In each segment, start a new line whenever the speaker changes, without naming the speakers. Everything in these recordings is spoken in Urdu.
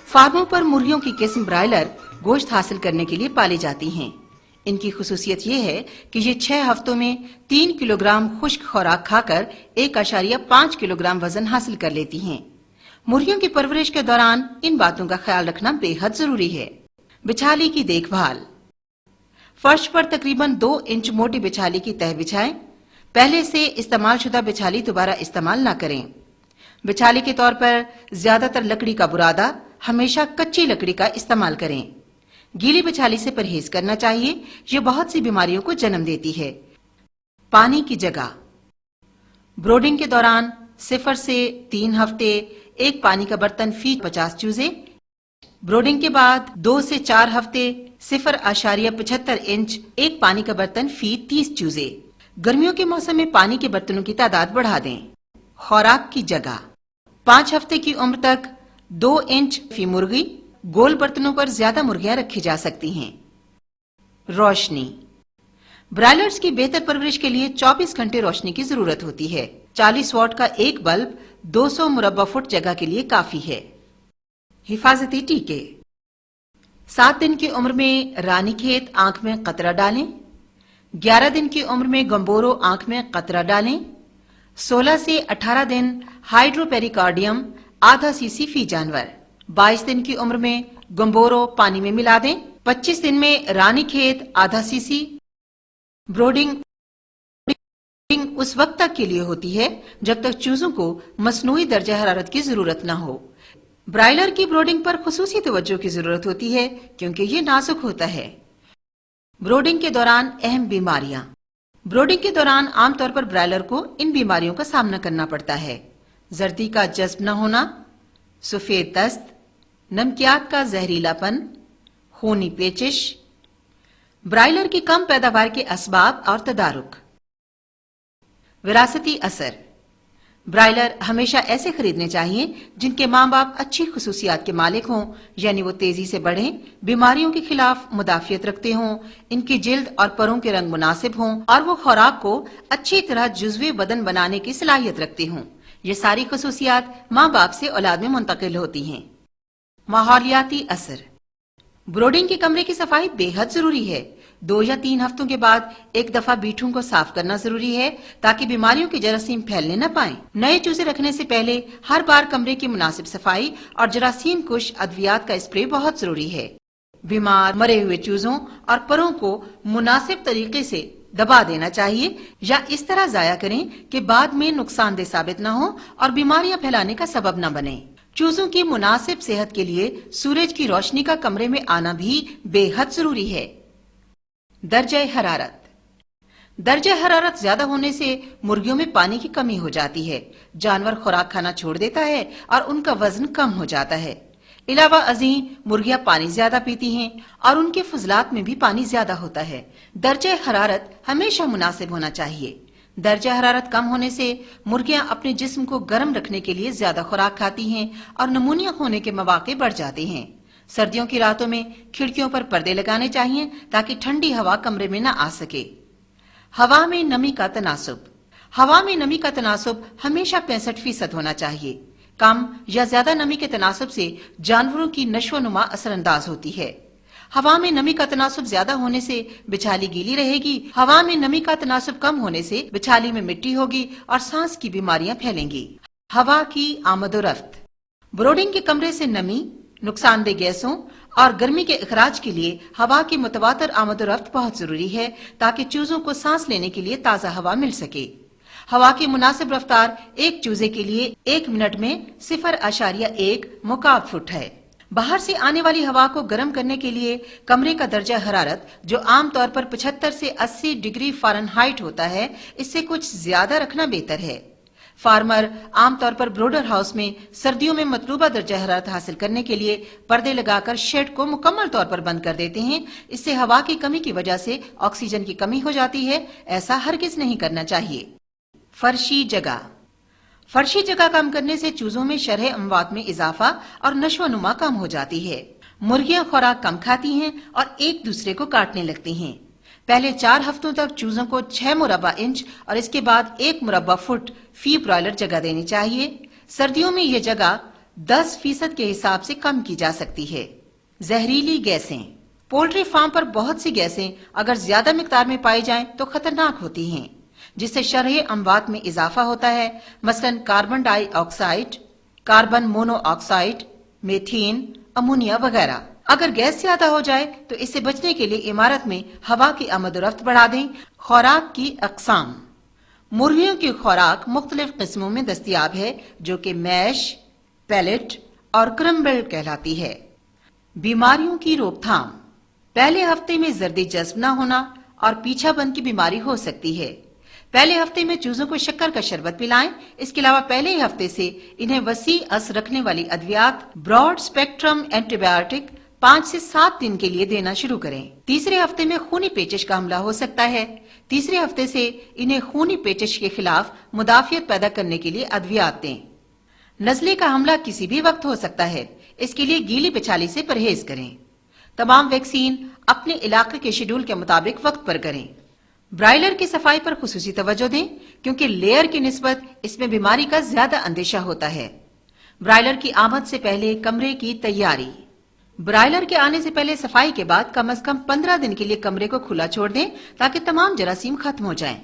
فارموں پر مرغیوں کی قسم برائلر گوشت حاصل کرنے کے لیے پالی جاتی ہیں۔ ان کی خصوصیت یہ ہے کہ یہ 6 ہفتوں میں 3 کلو گرام خشک خوراک کھا کر 1.5 کلو گرام وزن حاصل کر لیتی ہیں۔ مرغیوں کی پرورش کے دوران ان باتوں کا خیال رکھنا بے حد ضروری ہے۔ بچھالی کی دیکھ بھال۔ فرش پر تقریباً 2 انچ موٹی بچھالی کی تہ بچھائیں۔ پہلے سے استعمال شدہ بچھالی دوبارہ استعمال نہ کریں۔ بچھالی کے طور پر زیادہ تر لکڑی کا برادہ، ہمیشہ کچی لکڑی کا استعمال کریں۔ گیلی بچھالی سے پرہیز کرنا چاہیے، یہ بہت سی بیماریوں کو جنم دیتی ہے۔ پانی کی جگہ۔ بروڈنگ کے دوران 0 سے 3 ہفتے ایک پانی کا برتن فی 50 چوزے۔ بروڈنگ کے بعد 2 سے 4 ہفتے 0.75 انچ ایک پانی کا برتن فی 30 چوزے۔ گرمیوں کے موسم میں پانی کے برتنوں کی تعداد بڑھا دیں۔ خوراک کی جگہ۔ 5 ہفتے کی عمر تک 2 انچ فی مرغی، گول برتنوں پر زیادہ مرغیاں رکھی جا سکتی ہیں۔ روشنی۔ برائلرز کی بہتر پرورش کے لیے 24 گھنٹے روشنی کی ضرورت ہوتی ہے۔ 40 واٹ کا ایک بلب 200 مربع فٹ جگہ کے لیے کافی ہے۔ حفاظتی ٹیکے۔ 7 دن کی عمر میں رانی کھیت آنکھ میں قطرہ ڈالیں۔ 11 دن کی عمر میں گمبورو آنکھ میں قطرہ ڈالیں۔ 16 سے 18 دن ہائیڈرو پیریکارڈیم آدھا سی فی جانور۔ 22 دن کی عمر میں گمبورو پانی میں ملا دیں۔ 25 دن میں رانی کھیت آدھا سی۔ بروڈنگ اس وقت تک کے لیے ہوتی ہے جب تک چوزوں کو مصنوعی درجہ حرارت کی ضرورت نہ ہو۔ برائلر کی بروڈنگ پر خصوصی توجہ کی ضرورت ہوتی ہے کیونکہ یہ نازک ہوتا ہے۔ بروڈنگ کے دوران اہم بیماریاں۔ بروڈنگ کے دوران عام طور پر برائلر کو ان بیماریوں کا سامنا کرنا پڑتا ہے: زردی کا جذب نہ ہونا، سفید دست، نمکیات کا زہریلا پن، خونی پیچش۔ برائلر کی کم پیداوار کے اسباب اور تدارک۔ وراثتی اثر۔ برائلر ہمیشہ ایسے خریدنے چاہیے جن کے ماں باپ اچھی خصوصیات کے مالک ہوں، یعنی وہ تیزی سے بڑھیں، بیماریوں کے خلاف مدافعت رکھتے ہوں، ان کی جلد اور پروں کے رنگ مناسب ہوں، اور وہ خوراک کو اچھی طرح جزوی بدن بنانے کی صلاحیت رکھتے ہوں۔ یہ ساری خصوصیات ماں باپ سے اولاد میں منتقل ہوتی ہیں۔ ماحولیاتی اثر۔ بروڈنگ کے کمرے کی صفائی بے حد ضروری ہے۔ 2 یا 3 ہفتوں کے بعد ایک دفعہ بیٹھوں کو صاف کرنا ضروری ہے تاکہ بیماریوں کے جراثیم پھیلنے نہ پائیں۔ نئے چوزے رکھنے سے پہلے ہر بار کمرے کی مناسب صفائی اور جراثیم کش ادویات کا اسپرے بہت ضروری ہے۔ بیمار مرے ہوئے چوزوں اور پروں کو مناسب طریقے سے دبا دینا چاہیے یا اس طرح ضائع کریں کہ بعد میں نقصان دہ ثابت نہ ہو اور بیماریاں پھیلانے کا سبب نہ بنے۔ چوزوں کی مناسب صحت کے لیے سورج کی روشنی کا کمرے میں آنا بھی بے حد ضروری ہے۔ درجہ حرارت۔ درجہ حرارت زیادہ ہونے سے مرغیوں میں پانی کی کمی ہو جاتی ہے، جانور خوراک کھانا چھوڑ دیتا ہے اور ان کا وزن کم ہو جاتا ہے۔ علاوہ ازیں مرغیاں پانی زیادہ پیتی ہیں اور ان کے فضلات میں بھی پانی زیادہ ہوتا ہے۔ درجہ حرارت ہمیشہ مناسب ہونا چاہیے۔ درجہ حرارت کم ہونے سے مرغیاں اپنے جسم کو گرم رکھنے کے لیے زیادہ خوراک کھاتی ہیں اور نمونیا ہونے کے مواقع بڑھ جاتے ہیں۔ سردیوں کی راتوں میں کھڑکیوں پر پردے لگانے چاہیے تاکہ ٹھنڈی ہوا کمرے میں نہ آ سکے۔ ہوا میں نمی کا تناسب۔ ہوا میں نمی کا تناسب ہمیشہ 65% ہونا چاہیے۔ کم یا زیادہ نمی کے تناسب سے جانوروں کی نشو و نما اثر انداز ہوتی ہے۔ ہوا میں نمی کا تناسب زیادہ ہونے سے بچھالی گیلی رہے گی، ہوا میں نمی کا تناسب کم ہونے سے بچھالی میں مٹی ہوگی اور سانس کی بیماریاں پھیلیں گی۔ ہوا کی آمد و رفت۔ بروڈنگ کے کمرے سے نمی، نقصان دہ گیسوں اور گرمی کے اخراج کے لیے ہوا کی متواتر آمد و رفت بہت ضروری ہے تاکہ چوزوں کو سانس لینے کے لیے تازہ ہوا مل سکے۔ ہوا کی مناسب رفتار ایک چوزے کے لیے 1 منٹ میں 0.1 مکعب فٹ ہے۔ باہر سے آنے والی ہوا کو گرم کرنے کے لیے کمرے کا درجہ حرارت، جو عام طور پر 75 سے 80 ڈگری فارنہائٹ ہوتا ہے، اس سے کچھ زیادہ رکھنا بہتر ہے۔ فارمر عام طور پر بروڈر ہاؤس میں سردیوں میں مطلوبہ درجہ حرارت حاصل کرنے کے لیے پردے لگا کر شیڈ کو مکمل طور پر بند کر دیتے ہیں۔ اس سے ہوا کی کمی کی وجہ سے آکسیجن کی کمی ہو جاتی ہے، ایسا ہرگز نہیں کرنا چاہیے۔ فرشی جگہ۔ فرشی جگہ کم کرنے سے چوزوں میں شرح اموات میں اضافہ اور نشو و نما کم ہو جاتی ہے۔ مرغیاں خوراک کم کھاتی ہیں اور ایک دوسرے کو کاٹنے لگتی ہیں۔ پہلے 4 ہفتوں تک چوزوں کو 6 مربع انچ اور اس کے بعد 1 مربع فٹ فی برائلر جگہ دینی چاہیے۔ سردیوں میں یہ جگہ 10% کے حساب سے کم کی جا سکتی ہے۔ زہریلی گیسیں۔ پولٹری فارم پر بہت سی گیسیں اگر زیادہ مقدار میں پائی جائیں تو خطرناک ہوتی ہیں، جس سے شرح اموات میں اضافہ ہوتا ہے، مثلا carbon dioxide, carbon monoxide, methane, ammonia وغیرہ۔ اگر گیس زیادہ ہو جائے تو اس سے بچنے کے لیے عمارت میں ہوا کی آمد و رفت بڑھا دیں۔ خوراک کی اقسام۔ مرغیوں کی خوراک مختلف قسموں میں دستیاب ہے، جو کہ میش، پیلٹ اور کرمبل کہلاتی ہے۔ بیماریوں کی روک تھام۔ پہلے ہفتے میں زردی جذب نہ ہونا اور پیچھا بند کی بیماری ہو سکتی ہے۔ پہلے ہفتے میں چوزوں کو شکر کا شربت پلائیں۔ اس کے علاوہ پہلے ہی ہفتے سے انہیں وسیع اثر رکھنے والی ادویات، براڈ اسپیکٹرم اینٹی بایوٹک 5 سے 7 دن کے لیے دینا شروع کریں۔ تیسرے ہفتے میں خونی پیچش کا حملہ ہو سکتا ہے۔ تیسرے ہفتے سے انہیں خونی پیچش کے خلاف مدافعت پیدا کرنے کے لیے ادویات دیں۔ نزلے کا حملہ کسی بھی وقت ہو سکتا ہے، اس کے لیے گیلی بچالی سے پرہیز کریں۔ تمام ویکسین اپنے علاقے کے شیڈول کے مطابق وقت پر کریں۔ برائلر کی صفائی پر خصوصی توجہ دیں، کیونکہ لیئر کی نسبت اس میں بیماری کا زیادہ اندیشہ ہوتا ہے۔ برائلر کی آمد سے پہلے کمرے کی تیاری۔ برائلر کے آنے سے پہلے صفائی کے بعد کم از کم 15 دن کے لیے کمرے کو کھلا چھوڑ دیں تاکہ تمام جراثیم ختم ہو جائیں۔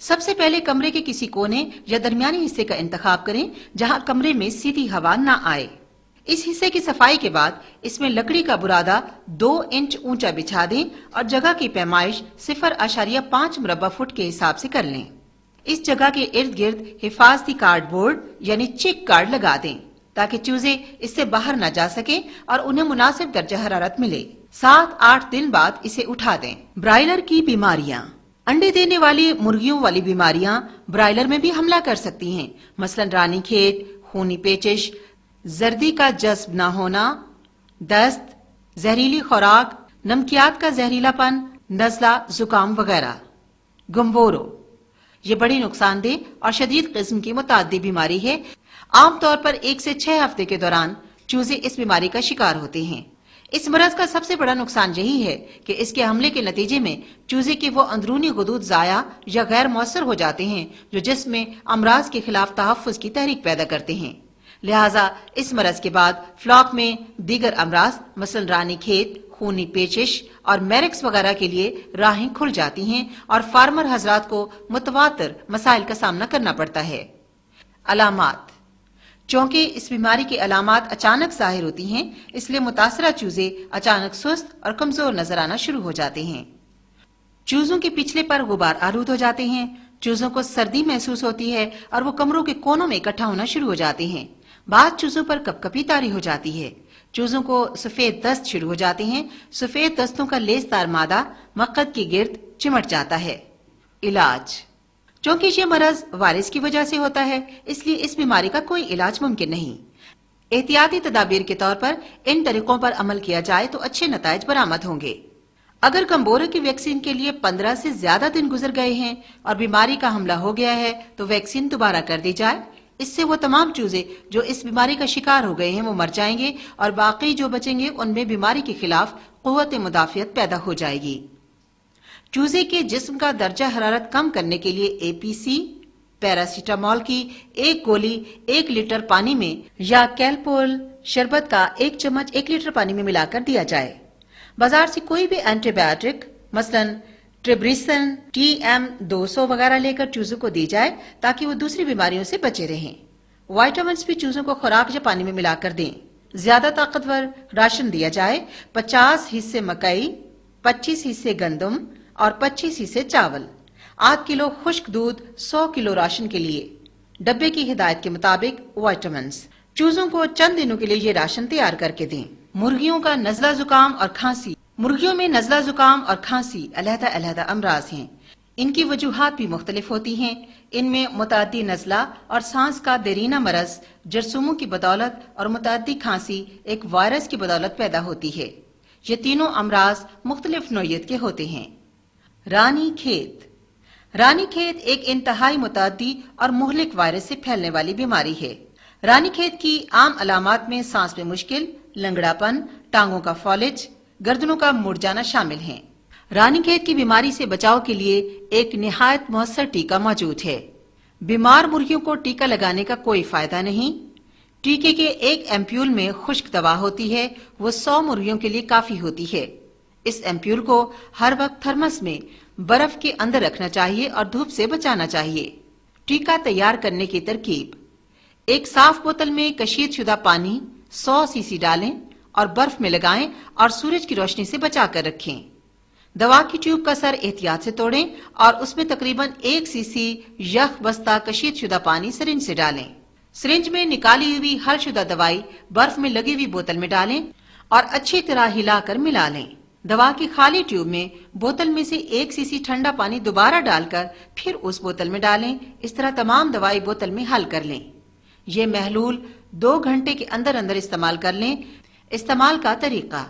سب سے پہلے کمرے کے کسی کونے یا درمیانی حصے کا انتخاب کریں جہاں کمرے میں سیدھی ہوا نہ آئے۔ اس حصے کی صفائی کے بعد اس میں لکڑی کا برادہ 2 انچ اونچا بچھا دیں اور جگہ کی پیمائش 0.5 مربع فٹ کے حساب سے کر لیں۔ اس جگہ کے ارد گرد حفاظتی کارڈ بورڈ یعنی چیک کارڈ لگا دیں تاکہ چوزے اس سے باہر نہ جا سکیں اور انہیں مناسب درجہ حرارت ملے۔ 7-8 دن بعد اسے اٹھا دیں۔ برائلر کی بیماریاں۔ انڈے دینے والی مرغیوں والی بیماریاں برائلر میں بھی حملہ کر سکتی ہیں، مثلا رانی کھیت، خونی پیچش، زردی کا جذب نہ ہونا، دست، زہریلی خوراک، نمکیات کا زہریلا پن، نزلہ، زکام وغیرہ۔ گمبورو۔ یہ بڑی نقصان دہ اور شدید قسم کی متعدی بیماری ہے۔ عام طور پر 1 سے 6 ہفتے کے دوران چوزے اس بیماری کا شکار ہوتے ہیں۔ اس مرض کا سب سے بڑا نقصان یہی ہے کہ اس کے حملے کے نتیجے میں چوزے کے وہ اندرونی غدود ضائع یا غیر مؤثر ہو جاتے ہیں جو جسم میں امراض کے خلاف تحفظ کی تحریک پیدا کرتے ہیں۔ لہٰذا اس مرض کے بعد فلاک میں دیگر امراض مثلا رانی کھیت، خونی پیچش اور میرکس وغیرہ کے لیے راہیں کھل جاتی ہیں اور فارمر حضرات کو متواتر مسائل کا سامنا کرنا پڑتا ہے۔ علامات۔ چونکہ اس بیماری کی علامات اچانک ظاہر ہوتی ہیں، اس لیے متاثرہ چوزے اچانک سست اور کمزور نظر آنا شروع ہو جاتے ہیں۔ چوزوں کے پچھلے پر غبار آلود ہو جاتے ہیں، چوزوں کو سردی محسوس ہوتی ہے اور وہ کمروں کے کونوں میں اکٹھا ہونا شروع ہو جاتے ہیں۔ بعض چوزوں پر کپکپی طاری ہو جاتی ہے۔ چوزوں کو سفید دست شروع ہو جاتے ہیں۔ سفید دستوں کا لیسدار مادہ مقعد کے گرد چمٹ جاتا ہے۔ علاج۔ چونکہ یہ مرض وائرس کی وجہ سے ہوتا ہے، اس لیے اس بیماری کا کوئی علاج ممکن نہیں۔ احتیاطی تدابیر کے طور پر ان طریقوں پر عمل کیا جائے تو اچھے نتائج برآمد ہوں گے۔ اگر گمبورو کی ویکسین کے لیے 15 سے زیادہ دن گزر گئے ہیں اور بیماری کا حملہ ہو گیا ہے تو ویکسین دوبارہ کر دی جائے۔ اس سے وہ تمام چوزے جو اس بیماری کا شکار ہو گئے ہیں وہ مر جائیں گے اور باقی جو بچیں گے ان میں بیماری کے خلاف قوت مدافعت پیدا ہو جائے گی۔ چوزے کے جسم کا درجہ حرارت کم کرنے کے لیے APC پیراسیٹامول کی 1 گولی 1 لیٹر پانی میں یا کیلپول شربت کا 1 چمچ 1 لیٹر پانی میں ملا کر دیا جائے۔ بازار سے کوئی بھی اینٹی بایوٹک مثلا ٹریبریسن، TM200 وغیرہ لے کر چوزوں کو دی جائے تاکہ وہ دوسری بیماریوں سے بچے رہیں۔ وائٹامنس بھی چوزوں کو خوراک یا پانی میں ملا کر دیں۔ زیادہ طاقتور راشن دیا جائے۔ 50 حصے مکئی، 25 حصے گندم اور 25 حصے چاول۔ 8 کلو خشک دودھ 100 کلو راشن کے لیے۔ ڈبے کی ہدایت کے مطابق وائٹامنس۔ چوزوں کو چند دنوں کے لیے یہ راشن تیار کر کے دیں۔ مرغیوں کا نزلہ زکام اور کھانسی۔ مرغیوں میں نزلہ زکام اور کھانسی علیحدہ علیحدہ امراض ہیں۔ ان کی وجوہات بھی مختلف ہوتی ہیں۔ ان میں متعدی نزلہ اور سانس کا دیرینہ مرض جرثوموں کی بدولت اور متعدی کھانسی ایک وائرس کی بدولت پیدا ہوتی ہے۔ یہ تینوں امراض مختلف نوعیت کے ہوتے ہیں۔ رانی کھیت۔ رانی کھیت ایک انتہائی متعدی اور مہلک وائرس سے پھیلنے والی بیماری ہے۔ رانی کھیت کی عام علامات میں سانس میں مشکل، لنگڑا پن، ٹانگوں کا فالج، گردنوں کا مڑ جانا شامل ہیں۔ رانی کھیت کی بیماری سے بچاؤ کے لیے ایک نہایت مؤثر ٹیکہ موجود ہے۔ بیمار مرغیوں کو ٹیکہ لگانے کا کوئی فائدہ نہیں۔ ٹیکے کے ایک ایمپیول میں خشک دوا ہوتی ہے، وہ 100 مرغیوں کے لیے کافی ہوتی ہے۔ اس ایمپیول کو ہر وقت تھرمس میں برف کے اندر رکھنا چاہیے اور دھوپ سے بچانا چاہیے۔ ٹیکہ تیار کرنے کی ترکیب: ایک صاف بوتل میں کشید شدہ پانی 100 سی سی ڈالیں اور برف میں لگائیں اور سورج کی روشنی سے بچا کر رکھیں۔ دوا کی ٹیوب کا سر احتیاط سے توڑیں اور اس میں تقریباً 1 سی سی یخ بستہ کشید شدہ پانی سرنج سے ڈالیں۔ سرنج میں نکالی ہوئی حل شدہ دوائی برف میں لگی ہوئی بوتل میں ڈالیں اور اچھی طرح ہلا کر ملا لیں۔ دوا کی خالی ٹیوب میں بوتل میں سے 1 سی سی ٹھنڈا پانی دوبارہ ڈال کر پھر اس بوتل میں ڈالیں۔ اس طرح تمام دوائی بوتل میں حل کر لیں۔ یہ محلول 2 گھنٹے کے اندر استعمال کر لیں۔ استعمال کا طریقہ: